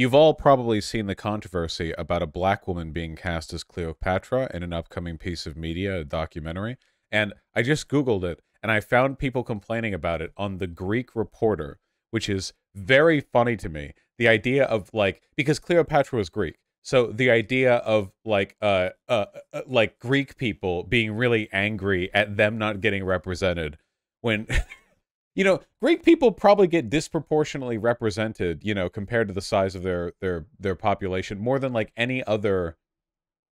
you've all probably seen the controversy about a black woman being cast as Cleopatra in an upcoming piece of media, a documentary. And I just Googled it, and I found people complaining about it on the Greek Reporter, which is very funny to me. The idea of like, because Cleopatra was Greek. So the idea of like Greek people being really angry at them not getting represented when Greek people probably get disproportionately represented, compared to the size of their population more than like any other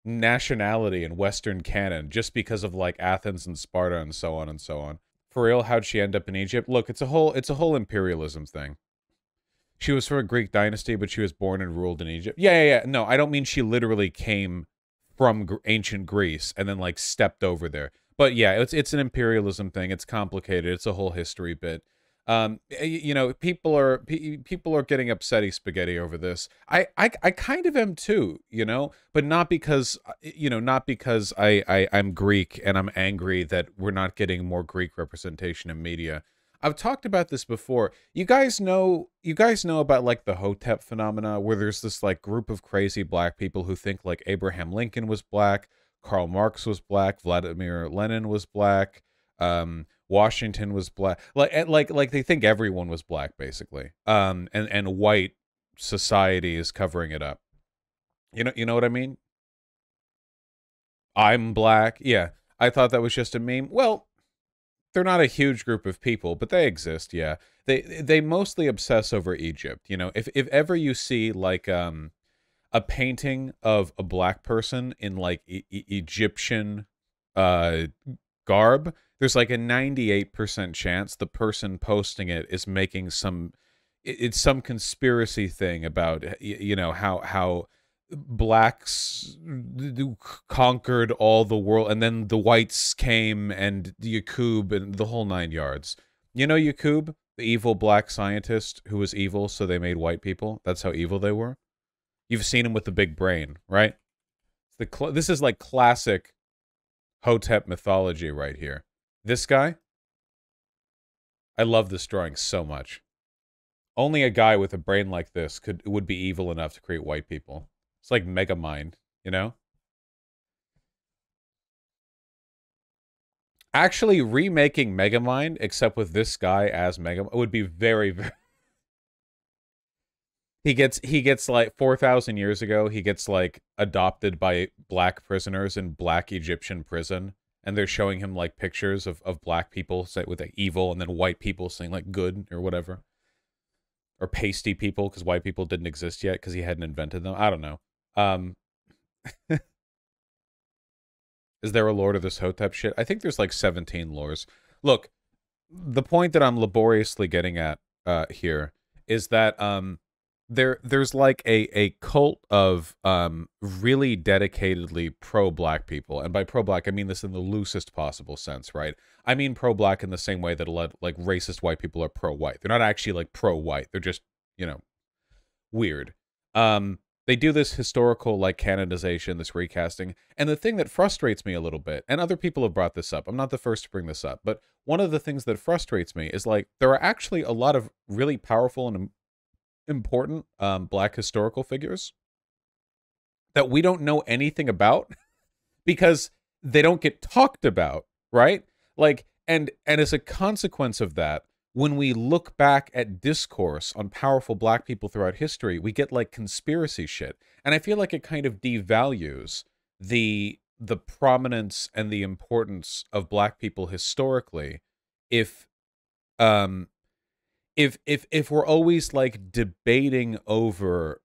nationality in Western canon, just because of like Athens and Sparta and so on and so on. For real, how'd she end up in Egypt? Look, it's a whole imperialism thing. She was from a Greek dynasty, but she was born and ruled in Egypt. Yeah. No, I don't mean she literally came from ancient Greece and then like stepped over there. But yeah, it's an imperialism thing. It's complicated. It's a whole history bit. People are getting upsetty spaghetti over this. I kind of am too, but not because I'm Greek and I'm angry that we're not getting more Greek representation in media. I've talked about this before. You guys know about like the Hotep phenomena, where there's this like group of crazy black people who think like Abraham Lincoln was black, Karl Marx was black, Vladimir Lenin was black, Washington was black. Like they think everyone was black basically. And white society is covering it up. You know what I mean? I'm black. Yeah. I thought that was just a meme. Well, they're not a huge group of people, but they exist. Yeah, they mostly obsess over Egypt. If ever you see like a painting of a black person in like Egyptian uh garb, there's like a 98% chance the person posting it is making it's some conspiracy thing about how blacks conquered all the world, and then the whites came and Yakub and the whole nine yards. Yakub, the evil black scientist who was evil, so they made white people. That's how evil they were. You've seen him with the big brain, right? This is like classic Hotep mythology right here. This guy, I love this drawing so much. Only a guy with a brain like this would be evil enough to create white people. It's like Megamind, you know? Actually, remaking Megamind, except with this guy as Megamind, would be very, very... He gets like 4,000 years ago, he gets like adopted by black prisoners in black Egyptian prison, and they're showing him like pictures of black people say with like evil, and then white people saying like good or whatever. Or pasty people, because white people didn't exist yet because he hadn't invented them. I don't know. Um, is there a lore to this Hotep shit? I think there's like 17 lores. Look, the point that I'm laboriously getting at here is that there's like a cult of really dedicatedly pro-black people, and by pro-black I mean this in the loosest possible sense, right? I mean pro-black in the same way that like racist white people are pro-white. They're not actually like pro-white. They're just weird. They do this historical like canonization, this recasting, and the thing that frustrates me a little bit, and other people have brought this up. I'm not the first to bring this up, but one of the things that frustrates me is like there are actually a lot of really powerful and important black historical figures that we don't know anything about because they don't get talked about, right? Like, and as a consequence of that, when we look back at discourse on powerful black people throughout history, we get like conspiracy shit. And I feel like it kind of devalues the prominence and the importance of black people historically if um if we're always like debating over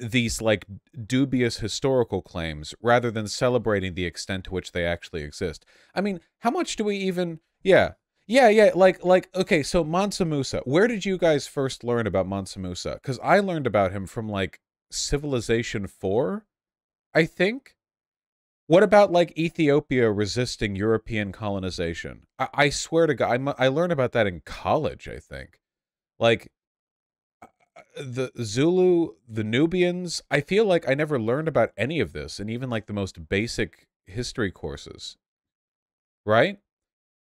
these like dubious historical claims rather than celebrating the extent to which they actually exist. I mean, how much do we even... Yeah, like okay, so Mansa Musa. Where did you guys first learn about Mansa Musa? Cuz I learned about him from like Civilization 4, I think. What about like Ethiopia resisting European colonization? I swear to God, I learned about that in college, I think. Like the Zulu, the Nubians, I feel like I never learned about any of this in even like the most basic history courses. Right?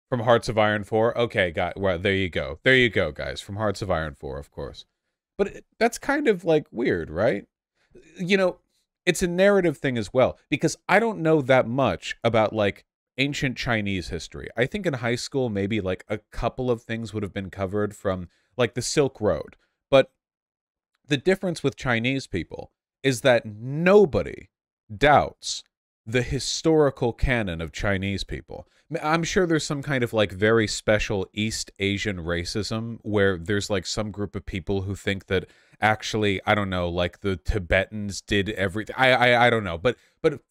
From Hearts of Iron 4. Okay, well, there you go. There you go, guys. From Hearts of Iron 4, of course. But that's kind of like weird, right? You know, it's a narrative thing as well because I don't know that much about like ancient Chinese history. I think in high school maybe like a couple of things would have been covered from like the Silk Road. But the difference with Chinese people is that nobody doubts the historical canon of Chinese people. I'm sure there's some kind of like very special East Asian racism where there's like some group of people who think that actually, I don't know, like the Tibetans did everything. I don't know, but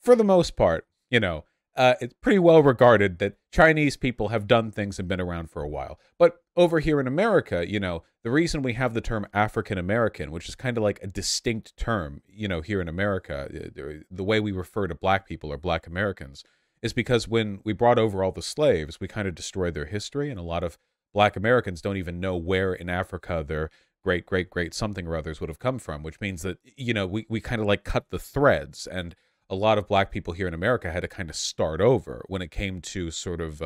for the most part, it's pretty well regarded that Chinese people have done things and been around for a while. But over here in America, the reason we have the term African American, which is kind of like a distinct term, here in America, the way we refer to black people or black Americans, is because when we brought over all the slaves, we kind of destroyed their history, and a lot of black Americans don't even know where in Africa their great, great, great something or others would have come from, which means that, we kind of like cut the threads, and a lot of black people here in America had to kind of start over when it came to sort of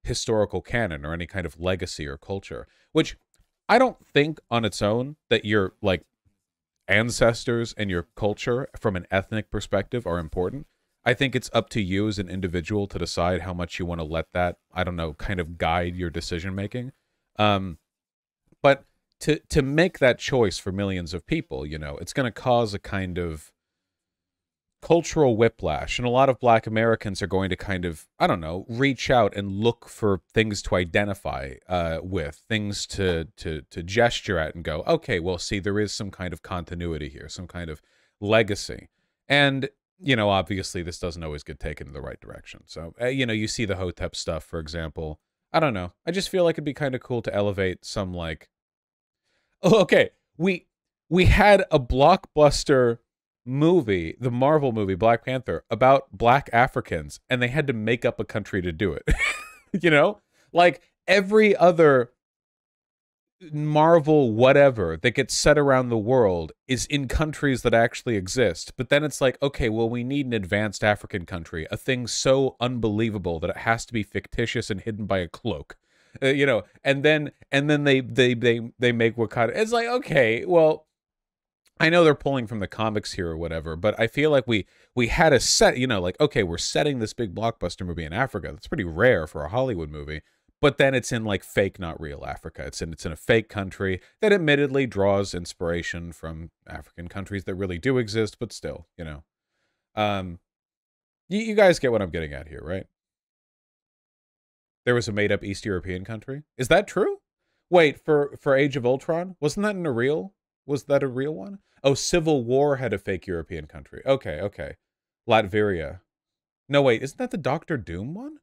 historical canon or any kind of legacy or culture, which I don't think on its own that your like ancestors and your culture from an ethnic perspective are important. I think it's up to you as an individual to decide how much you want to let that, I don't know, kind of guide your decision making. But to make that choice for millions of people, it's going to cause a kind of cultural whiplash, and a lot of black Americans are going to kind of, I don't know, reach out and look for things to identify with, things to gesture at and go, okay, well, see, there is some kind of continuity here, some kind of legacy. And, obviously this doesn't always get taken in the right direction. So, you see the Hotep stuff, for example. I don't know. I just feel like it'd be kind of cool to elevate some like, oh, okay, we had a blockbuster movie, the Marvel movie Black Panther, about black Africans, and they had to make up a country to do it. Like every other Marvel whatever that gets set around the world is in countries that actually exist. But then it's like, okay, well, we need an advanced African country, a thing so unbelievable that it has to be fictitious and hidden by a cloak. And then they make Wakanda. It's like, okay, well, I know they're pulling from the comics here or whatever, but I feel like we had a set, like, okay, we're setting this big blockbuster movie in Africa. That's pretty rare for a Hollywood movie. But then it's in like fake, not real Africa. It's in a fake country that admittedly draws inspiration from African countries that really do exist, but still, you guys get what I'm getting at here, right? There was a made up East European country. Is that true? Wait, for Age of Ultron, wasn't that in a real? Was that a real one? Oh, Civil War had a fake European country. Okay. Latveria. No, wait, isn't that the Doctor Doom one?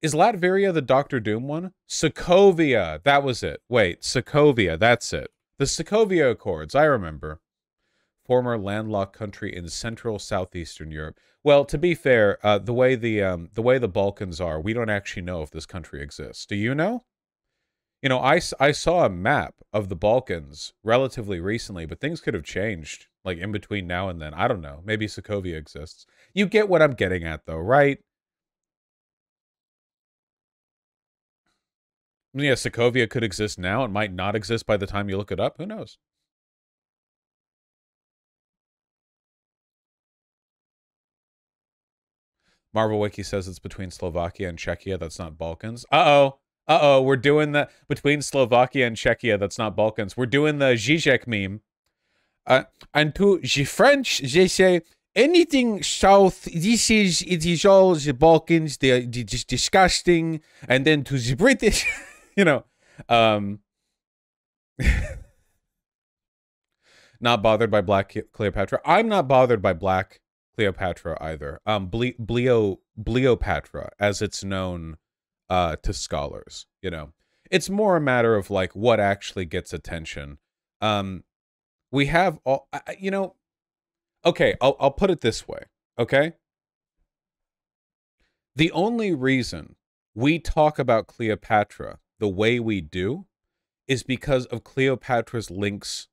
Is Latveria the Doctor Doom one? Sokovia, that was it. Wait, Sokovia, that's it. The Sokovia Accords, I remember. Former landlocked country in Central Southeastern Europe. Well, to be fair, the way the Balkans are, we don't actually know if this country exists. Do you know? I saw a map of the Balkans relatively recently, but things could have changed, like, in between now and then. I don't know. Maybe Sokovia exists. You get what I'm getting at, though, right? Yeah, Sokovia could exist now. It might not exist by the time you look it up. Who knows? Marvel Wiki says it's between Slovakia and Czechia. That's not Balkans. Uh-oh. Uh-oh, we're doing the between Slovakia and Czechia. That's not Balkans. We're doing the Zizek meme. And to the French, they say anything south. It is all the Balkans. They're just disgusting. And then to the British, not bothered by Black Cleopatra. I'm not bothered by Black Cleopatra either. Bleopatra, as it's known to scholars. It's more a matter of like what actually gets attention. We have all, okay, I'll put it this way, okay? The only reason we talk about Cleopatra the way we do is because of Cleopatra's links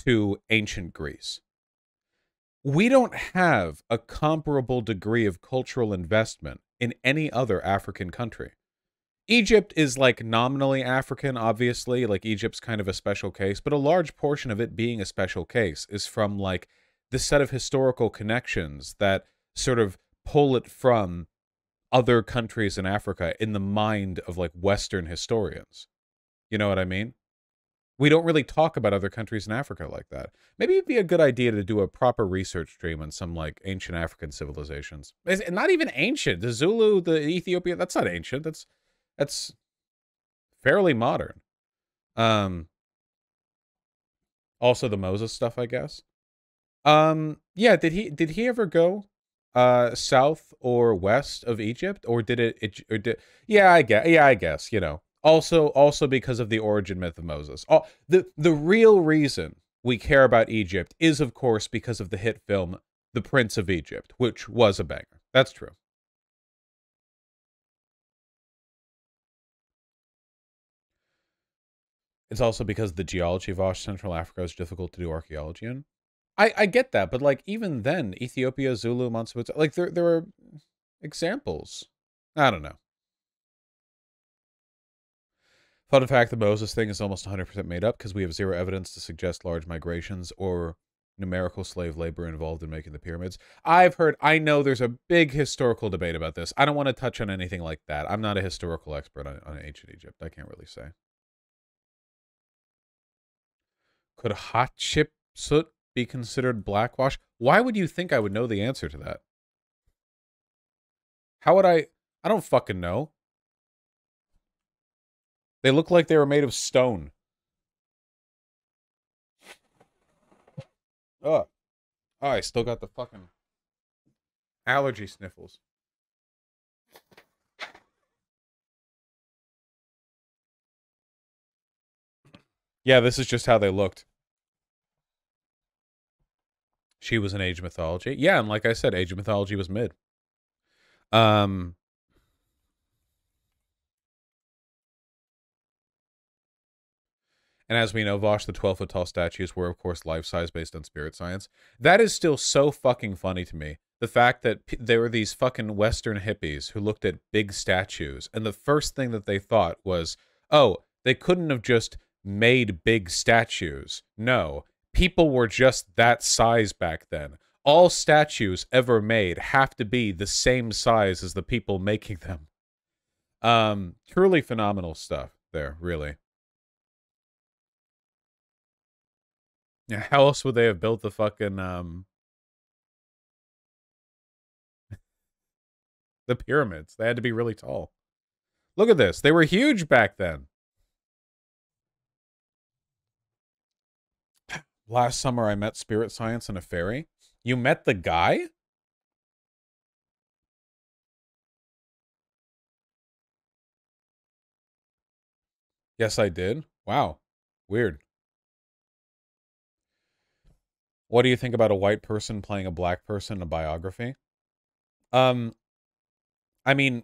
to ancient Greece. We don't have a comparable degree of cultural investment in any other African country. Egypt is like nominally African, obviously. Like Egypt's kind of a special case, but a large portion of it being a special case is from like the set of historical connections that sort of pull it from other countries in Africa in the mind of like Western historians. You know what I mean? We don't really talk about other countries in Africa like that. Maybe it'd be a good idea to do a proper research stream on some like ancient African civilizations. It's not even ancient. The Zulu, the Ethiopia, that's not ancient. That's fairly modern. Also the Moses stuff, I guess. Yeah, did he ever go south or west of Egypt, or did yeah, I guess, you know. Also because of the origin myth of Moses. The real reason we care about Egypt is of course because of the hit film The Prince of Egypt, which was a banger. That's true. It's also because the geology of Vaush, Central Africa is difficult to do archaeology in. I get that, but like even then, Ethiopia, Zulu, Mansubuta, like there are examples. I don't know. Fun fact, the Moses thing is almost 100% made up because we have zero evidence to suggest large migrations or numerical slave labor involved in making the pyramids. I know there's a big historical debate about this. I don't want to touch on anything like that. I'm not a historical expert on ancient Egypt. I can't really say. Could Hatshepsut be considered blackwash? Why would you think I would know the answer to that? How would I don't fucking know. They look like they were made of stone. Oh, I still got the fucking allergy sniffles. Yeah, this is just how they looked. She was in Age of Mythology. Yeah, and like I said, Age of Mythology was mid. And as we know, Vaush, the 12-foot tall statues were, of course, life-size based on spirit science. That is still so fucking funny to me. The fact that there were these fucking Western hippies who looked at big statues, and the first thing that they thought was, oh, they couldn't have just made big statues. No, people were just that size back then. All statues ever made have to be the same size as the people making them. Truly phenomenal stuff there, really. Yeah, how else would they have built the fucking the pyramids? They had to be really tall. Look at this. They were huge back then. Last summer I met Spirit Science in a ferry. You met the guy? Yes, I did. Wow. Weird. What do you think about a white person playing a black person in a biography? Um, I mean,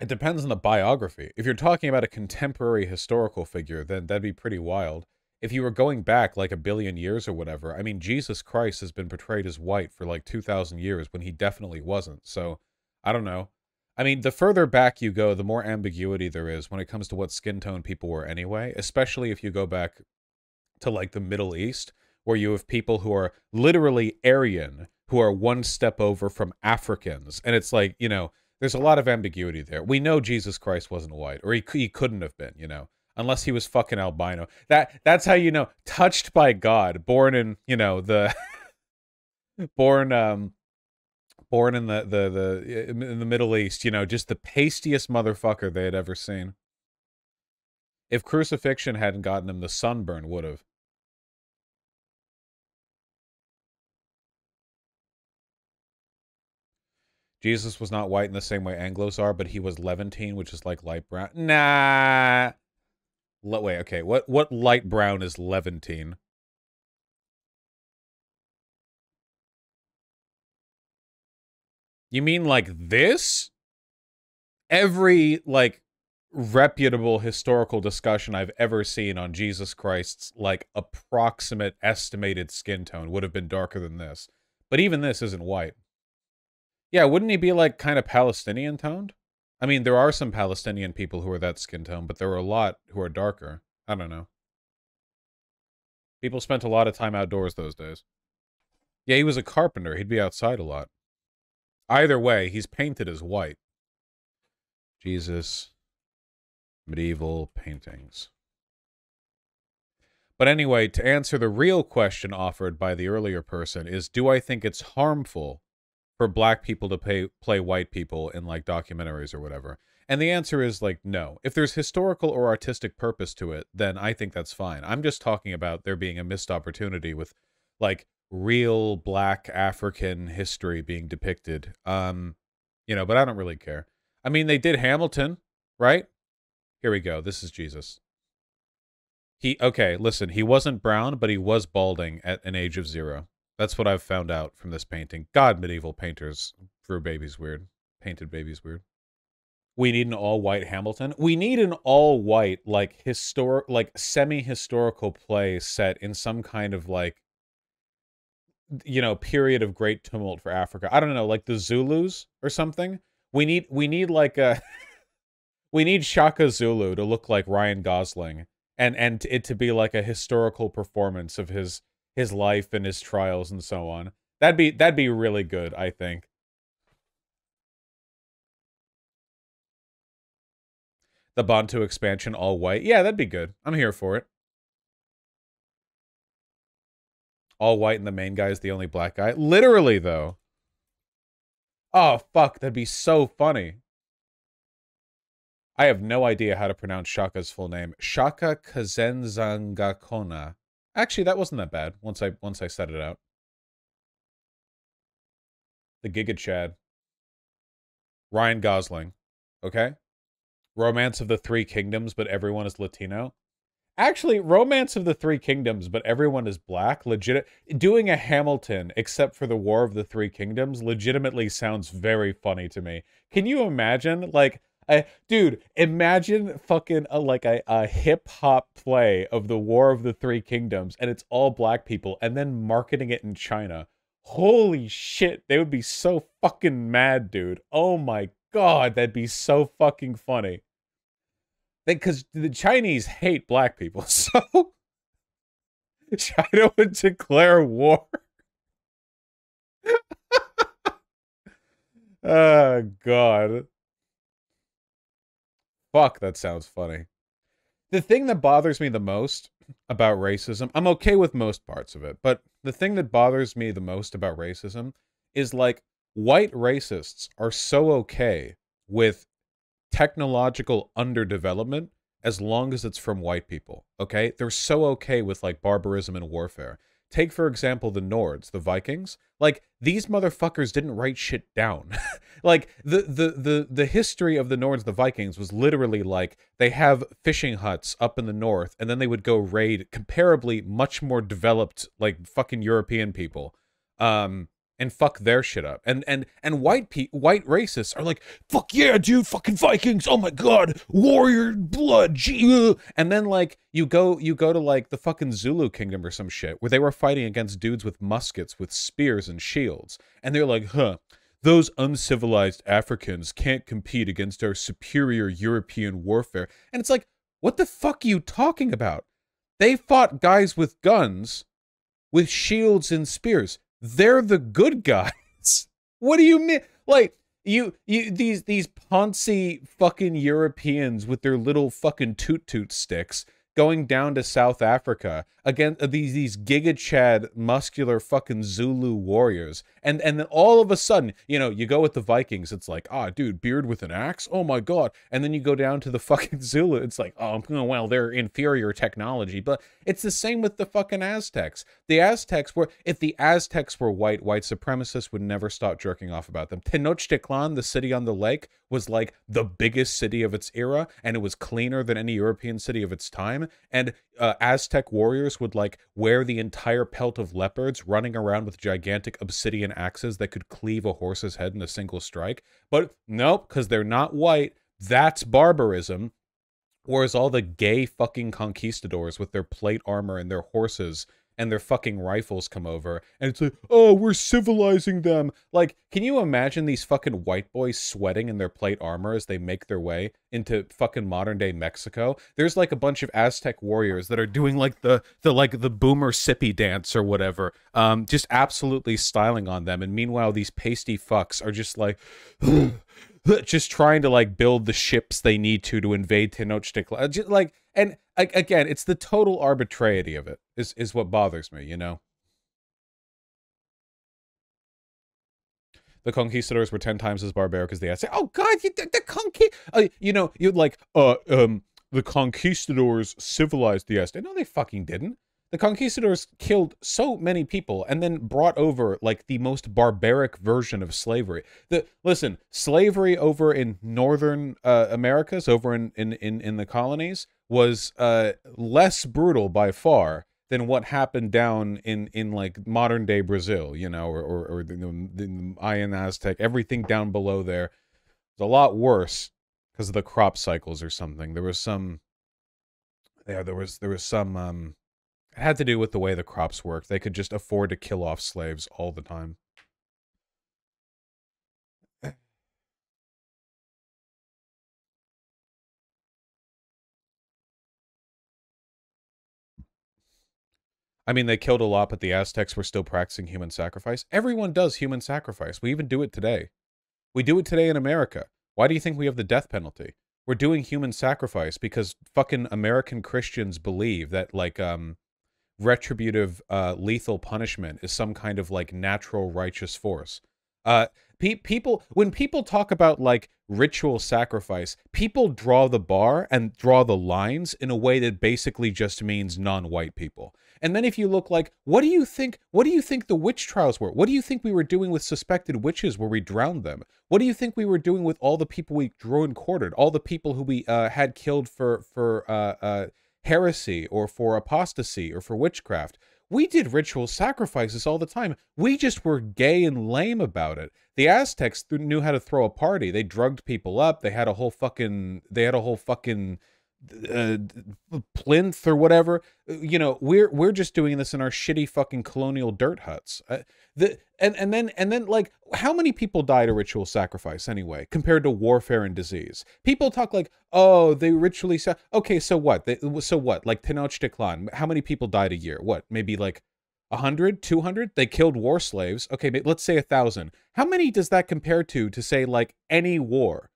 it depends on the biography. If you're talking about a contemporary historical figure, then that'd be pretty wild. If you were going back like a billion years or whatever, I mean, Jesus Christ has been portrayed as white for like 2,000 years when he definitely wasn't. So, I don't know. I mean, the further back you go, the more ambiguity there is when it comes to what skin tone people were anyway, especially if you go back to like the Middle East, where you have people who are literally Aryan, who are one step over from Africans. And it's like, you know, there's a lot of ambiguity there. We know Jesus Christ wasn't white, or he couldn't have been, you know, unless he was fucking albino. That's how you know, touched by God, born in, you know, the born born in the Middle East, you know, just the pastiest motherfucker they had ever seen. If crucifixion hadn't gotten him, the sunburn would have. Jesus was not white in the same way Anglos are, but he was Levantine, which is like light brown. Nah. Wait, okay. What light brown is Levantine? You mean like this? Every like reputable historical discussion I've ever seen on Jesus Christ's like approximate estimated skin tone would have been darker than this. But even this isn't white. Yeah, wouldn't he be like kind of Palestinian toned? I mean, there are some Palestinian people who are that skin tone, but there are a lot who are darker. I don't know. People spent a lot of time outdoors those days. Yeah, he was a carpenter. He'd be outside a lot. Either way, he's painted as white. Jesus. Medieval paintings. But anyway, to answer the real question offered by the earlier person is, do I think it's harmful for black people to play white people in, like, documentaries or whatever? And the answer is, like, no. If there's historical or artistic purpose to it, then I think that's fine. I'm just talking about there being a missed opportunity with, like, real black African history being depicted. You know, but I don't really care. I mean, they did Hamilton, right? Here we go. This is Jesus. Okay, listen, he wasn't brown, but he was balding at an age of 0. That's what I've found out from this painting. God, medieval painters drew babies weird. Painted babies weird. We need an all-white Hamilton. We need an all-white, like, semi-historical play set in some kind of, like, you know, period of great tumult for Africa. I don't know, like the Zulus or something. We need like a we need Shaka Zulu to look like Ryan Gosling, and it to be like a historical performance of his life and his trials and so on. That'd be really good, I think. The Bantu expansion all white. Yeah, that'd be good. I'm here for it. All white and the main guy is the only black guy. Literally, though. Oh, fuck. That'd be so funny. I have no idea how to pronounce Shaka's full name. Shaka Kazenzangakona. Actually, that wasn't that bad once I said it out. The Giga Chad. Ryan Gosling. Okay? Romance of the Three Kingdoms, but everyone is Latino. Actually, Romance of the Three Kingdoms, but everyone is black. Doing a Hamilton, except for the War of the Three Kingdoms, legitimately sounds very funny to me. Can you imagine, like, dude, imagine fucking a hip-hop play of the War of the Three Kingdoms, and it's all black people, and then marketing it in China. Holy shit, they would be so fucking mad, dude. Oh my god, that'd be so fucking funny. Because the Chinese hate black people, so China would declare war. Oh, God. Fuck, that sounds funny. The thing that bothers me the most about racism, I'm okay with most parts of it, but the thing that bothers me the most about racism is, like, white racists are so okay with technological underdevelopment as long as it's from white people, okay? They're so okay with, like, barbarism and warfare. Take, for example, the Nords, the Vikings. Like, these motherfuckers didn't write shit down. Like, the history of the Nords, the Vikings, was literally, like, they have fishing huts up in the north, and then they would go raid comparably much more developed, like, fucking European people. And fuck their shit up. And white racists are like, fuck yeah, dude, fucking Vikings, oh my god, warrior blood, gee. And then, like, you go to, like, the fucking Zulu kingdom or some shit, where they were fighting against dudes with muskets, with spears and shields. And they're like, huh, those uncivilized Africans can't compete against our superior European warfare. And it's like, what the fuck are you talking about? They fought guys with guns, with shields and spears. They're the good guys. What do you mean? Like, these poncy fucking Europeans with their little fucking toot sticks going down to South Africa against these Giga Chad muscular fucking Zulu warriors. And then all of a sudden, you know, you go with the Vikings, it's like, ah, dude, beard with an axe? Oh my god. And then you go down to the fucking Zulu, it's like, oh, well, they're inferior technology. But it's the same with the fucking Aztecs. The Aztecs were, if the Aztecs were white supremacists would never stop jerking off about them. Tenochtitlan, the city on the lake, was like the biggest city of its era, and it was cleaner than any European city of its time. And Aztec warriors would, like, wear the entire pelt of leopards, running around with gigantic obsidian axes that could cleave a horse's head in a single strike. But nope, because they're not white, that's barbarism. Whereas all the gay fucking conquistadors with their plate armor and their horses and their fucking rifles come over, and it's like, oh, we're civilizing them. Like, can you imagine these fucking white boys sweating in their plate armor as they make their way into fucking modern day Mexico? There's like a bunch of Aztec warriors that are doing like the boomer sippy dance or whatever, just absolutely styling on them, and meanwhile these pasty fucks are just like just trying to like build the ships they need to invade Tenochtitlan. Just like, and again, it's the total arbitrariety of it is what bothers me, you know. The conquistadors were 10 times as barbaric as the Aztecs. Oh God, you know, you'd like, the conquistadors civilized the Aztecs. No, they fucking didn't. The conquistadors killed so many people and then brought over like the most barbaric version of slavery. Listen, slavery over in northern Americas, over in the colonies, was less brutal by far than what happened down in like modern day Brazil, you know, or the Mayan Aztec, everything down below there was a lot worse because of the crop cycles or something. There was some, yeah, there was some. It had to do with the way the crops worked. They could just afford to kill off slaves all the time. I mean, they killed a lot, but the Aztecs were still practicing human sacrifice. Everyone does human sacrifice. We even do it today. We do it today in America. Why do you think we have the death penalty? We're doing human sacrifice because fucking American Christians believe that, like, retributive, lethal punishment is some kind of, like, natural righteous force. Uh, people, when people talk about, like, ritual sacrifice, people draw the bar and draw the lines in a way that basically just means non-white people. And then if you look like, what do you think the witch trials were? What do you think we were doing with suspected witches where we drowned them? What do you think we were doing with all the people we drew and quartered? All the people who we had killed for heresy or for apostasy or for witchcraft? We did ritual sacrifices all the time. We just were gay and lame about it. The Aztecs knew how to throw a party. They drugged people up. They had a whole fucking uh, plinth or whatever. You know, we're just doing this in our shitty fucking colonial dirt huts. And then like, how many people died a ritual sacrifice anyway compared to warfare and disease? People talk like, oh, they ritually okay, so what? So what? Like Tenochtitlan, how many people died a year? What? Maybe like 100, 200? They killed war slaves. Okay, let's say 1,000. How many does that compare to say like any war?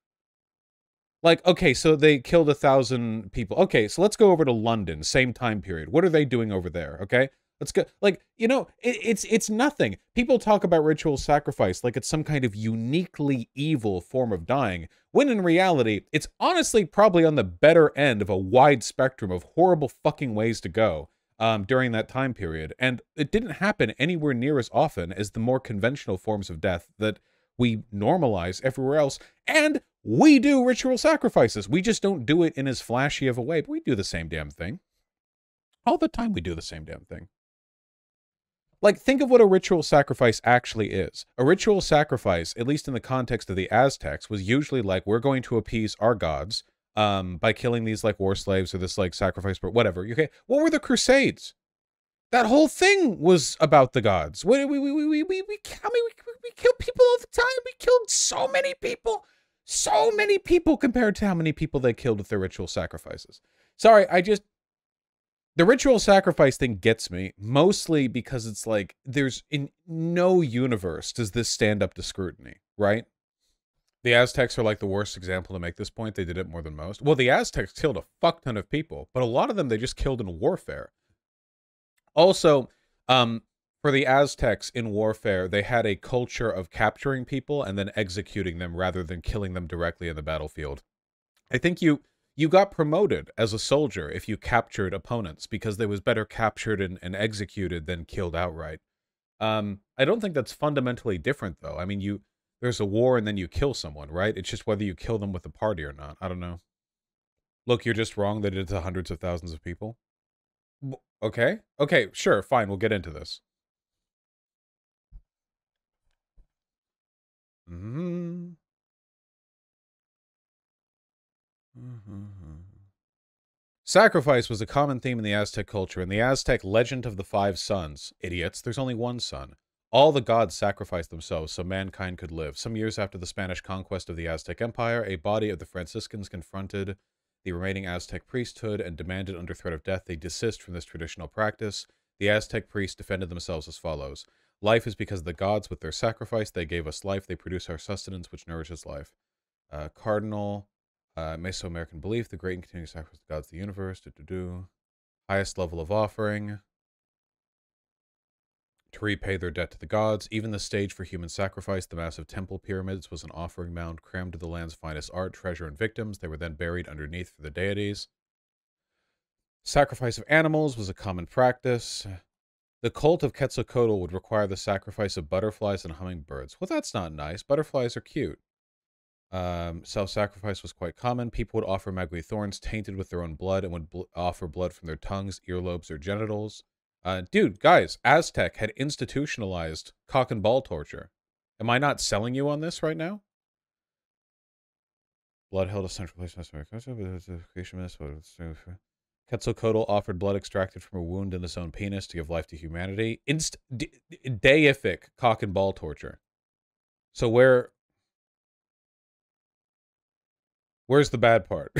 Like, okay, so they killed 1,000 people. Okay, so let's go over to London, same time period. What are they doing over there? Okay, let's go. Like, you know, it's nothing. People talk about ritual sacrifice like it's some kind of uniquely evil form of dying, when in reality, it's honestly probably on the better end of a wide spectrum of horrible fucking ways to go during that time period. And it didn't happen anywhere near as often as the more conventional forms of death that we normalize everywhere else. And we do ritual sacrifices. We just don't do it in as flashy of a way, but we do the same damn thing. All the time we do the same damn thing. Like, think of what a ritual sacrifice actually is. A ritual sacrifice, at least in the context of the Aztecs, was usually like, we're going to appease our gods by killing these, like, war slaves or this, like, sacrifice, but whatever. Okay, what were the Crusades? That whole thing was about the gods. We kill people all the time. We killed so many people. So many people compared to how many people they killed with their ritual sacrifices. Sorry, the ritual sacrifice thing gets me, mostly because it's like, there's in no universe does this stand up to scrutiny, right? The Aztecs are like the worst example to make this point. They did it more than most. Well, the Aztecs killed a fuck ton of people, but a lot of them they just killed in warfare. Also, for the Aztecs in warfare, they had a culture of capturing people and then executing them rather than killing them directly in the battlefield. I think you got promoted as a soldier if you captured opponents because they was better captured and executed than killed outright. I don't think that's fundamentally different though. I mean, there's a war and then you kill someone, right? It's just whether you kill them with a party or not. I don't know. Look, you're just wrong. They did it to hundreds of thousands of people. Okay. Okay, sure, fine. We'll get into this. Mm-hmm. Mm-hmm. Sacrifice was a common theme in the Aztec culture. In the Aztec legend of the five sons, idiots, there's only one son. All the gods sacrificed themselves so mankind could live. Some years after the Spanish conquest of the Aztec Empire, a body of the Franciscans confronted the remaining Aztec priesthood and demanded under threat of death they desist from this traditional practice. The Aztec priests defended themselves as follows. Life is because of the gods. With their sacrifice, they gave us life. They produce our sustenance, which nourishes life. Cardinal Mesoamerican belief, the great and continuing sacrifice of the gods of the universe. Highest level of offering. To repay their debt to the gods. Even the stage for human sacrifice, the massive temple pyramids, was an offering mound crammed to the land's finest art, treasure, and victims. They were then buried underneath for the deities. Sacrifice of animals was a common practice. The cult of Quetzalcoatl would require the sacrifice of butterflies and hummingbirds. Well, that's not nice. Butterflies are cute. Self-sacrifice was quite common. People would offer maguey thorns tainted with their own blood and would offer blood from their tongues, earlobes, or genitals. Dude, guys, Aztec had institutionalized cock and ball torture. Am I not selling you on this right now? Blood held a central place in Quetzalcoatl offered blood extracted from a wound in his own penis to give life to humanity. Deific cock and ball torture. So where's the bad part?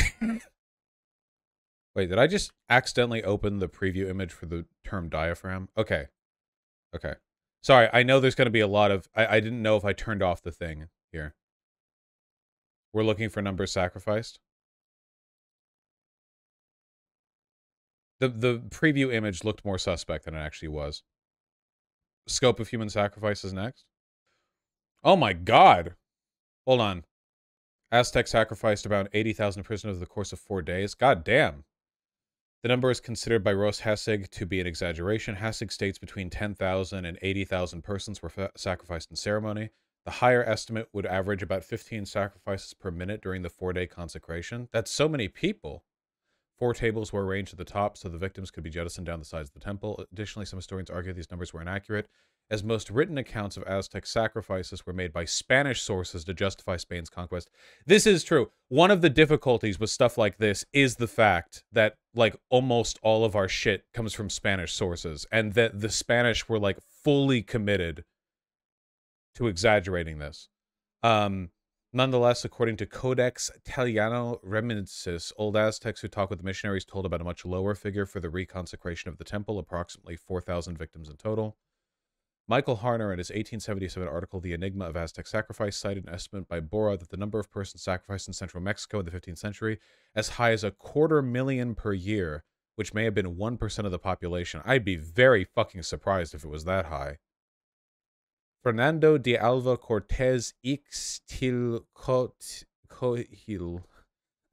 Wait, did I just accidentally open the preview image for the term diaphragm? Okay. Okay. Sorry, I know there's going to be a lot of... I didn't know if I turned off the thing here. We're looking for numbers sacrificed. The preview image looked more suspect than it actually was. Scope of human sacrifice is next. Oh my god! Hold on. Aztec sacrificed about 80,000 prisoners over the course of 4 days. God damn. The number is considered by Ross Hassig to be an exaggeration. Hassig states between 10,000 and 80,000 persons were sacrificed in ceremony. The higher estimate would average about 15 sacrifices per minute during the 4-day consecration. That's so many people. 4 tables were arranged at the top so the victims could be jettisoned down the sides of the temple. Additionally, some historians argue these numbers were inaccurate, as most written accounts of Aztec sacrifices were made by Spanish sources to justify Spain's conquest. This is true. One of the difficulties with stuff like this is the fact that, like, almost all of our shit comes from Spanish sources, and that the Spanish were, like, fully committed to exaggerating this. Nonetheless, according to Codex Italiano Reminiscences, old Aztecs who talked with the missionaries told about a much lower figure for the reconsecration of the temple, approximately 4,000 victims in total. Michael Harner, in his 1877 article, The Enigma of Aztec Sacrifice, cited an estimate by Bora that the number of persons sacrificed in central Mexico in the 15th century as high as 250,000 per year, which may have been 1% of the population. I'd be very fucking surprised if it was that high. Fernando de Alva Cortez Ixtlilxochitl,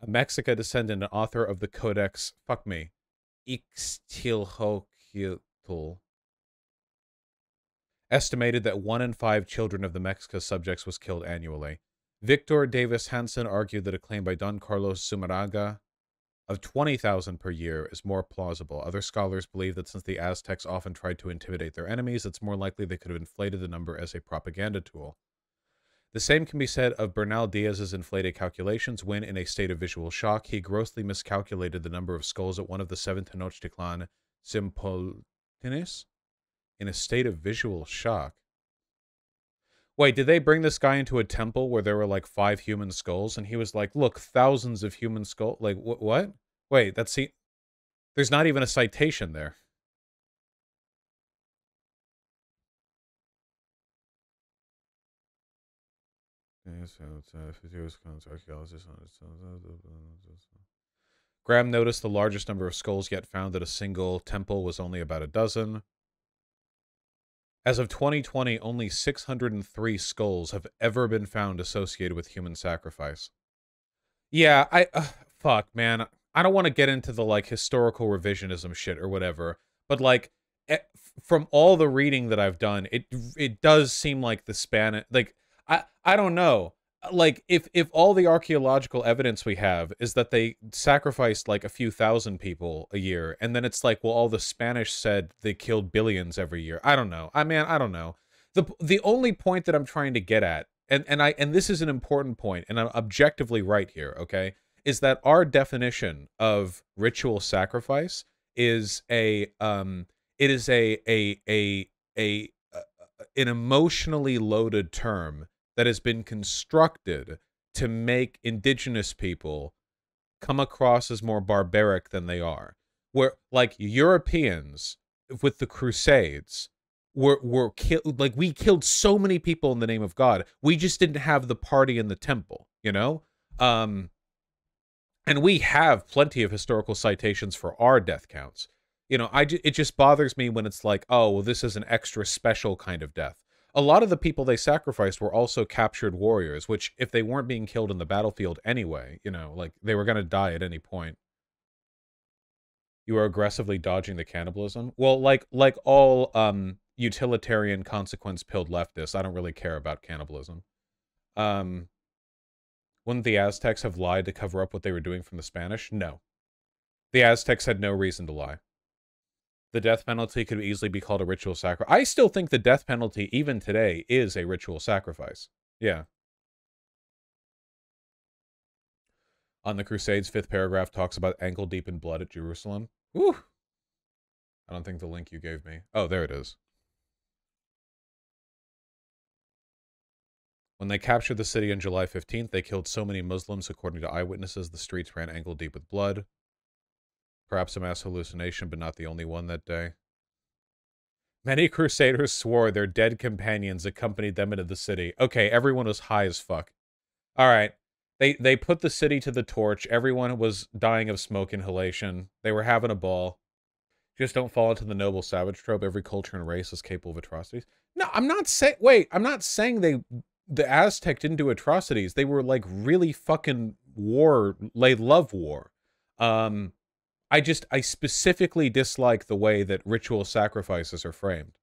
a Mexica descendant and author of the Codex, Ixtlilxochitl, estimated that 1 in 5 children of the Mexica subjects was killed annually. Victor Davis Hansen argued that a claim by Don Carlos Zumarraga of 20,000 per year is more plausible. Other scholars believe that since the Aztecs often tried to intimidate their enemies, it's more likely they could have inflated the number as a propaganda tool. The same can be said of Bernal Diaz's inflated calculations when, in a state of visual shock, he grossly miscalculated the number of skulls at one of the 7 Tenochtitlan Simpoltines. In a state of visual shock. Wait, did they bring this guy into a temple where there were like 5 human skulls? And he was like, look, thousands of human skulls. Like, what? Wait, there's not even a citation there. Graham noticed the largest number of skulls yet found at a single temple was only about a dozen. As of 2020, only 603 skulls have ever been found associated with human sacrifice. Yeah, fuck, man. I don't want to get into the, like, historical revisionism shit or whatever, but, like, from all the reading that I've done, it does seem like the Spanish, like, I don't know. Like, if all the archaeological evidence we have is that they sacrificed, like, a few thousand people a year, and then it's like, well, all the Spanish said they killed billions every year. I don't know. I mean, I don't know. The only point that I'm trying to get at, and this is an important point, and I'm objectively right here, okay, is that our definition of ritual sacrifice is it is an emotionally loaded term that has been constructed to make indigenous people come across as more barbaric than they are. Where, like, Europeans with the Crusades were killed. Like, we killed so many people in the name of God. We just didn't have the party in the temple, you know? And we have plenty of historical citations for our death counts. You know, it just bothers me when it's like, oh, well, this is an extra special kind of death. A lot of the people they sacrificed were also captured warriors, which, if they weren't being killed in the battlefield anyway, you know, like, they were going to die at any point. You are aggressively dodging the cannibalism? Well, like all utilitarian consequence-pilled leftists, I don't really care about cannibalism. Wouldn't the Aztecs have lied to cover up what they were doing from the Spanish? No. The Aztecs had no reason to lie. The death penalty could easily be called a ritual sacrifice. I still think the death penalty, even today, is a ritual sacrifice. Yeah. On the Crusades, 5th paragraph talks about ankle deep in blood at Jerusalem. Whew. I don't think the link you gave me. Oh, there it is. When they captured the city on July 15th, they killed so many Muslims, according to eyewitnesses, the streets ran ankle deep with blood. Perhaps a mass hallucination, but not the only one that day. Many crusaders swore their dead companions accompanied them into the city. Okay, everyone was high as fuck. Alright. They put the city to the torch. Everyone was dying of smoke inhalation. They were having a ball. Just don't fall into the noble savage trope. Every culture and race is capable of atrocities. No, I'm not saying... Wait, I'm not saying the Aztec didn't do atrocities. They were, like, really fucking war... They love war. I specifically dislike the way that ritual sacrifices are framed.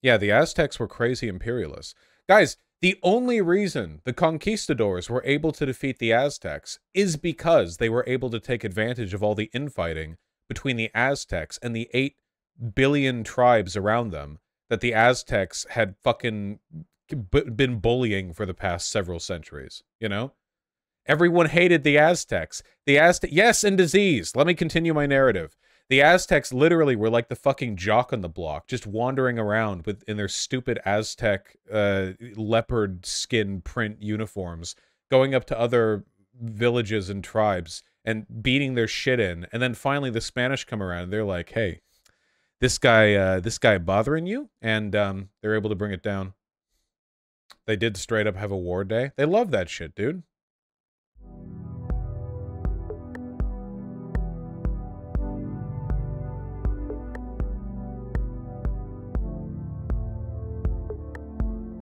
Yeah, the Aztecs were crazy imperialists. Guys, the only reason the conquistadors were able to defeat the Aztecs is because they were able to take advantage of all the infighting between the Aztecs and the 8 billion tribes around them that the Aztecs had fucking been bullying for the past several centuries, you know? Everyone hated the Aztecs. Yes, and disease. Let me continue my narrative. The Aztecs literally were like the fucking jock on the block, just wandering around in their stupid Aztec leopard skin print uniforms, going up to other villages and tribes and beating their shit in. And then finally the Spanish come around and they're like, hey, this guy bothering you? And they're able to bring it down. They did straight up have a war day. They love that shit, dude.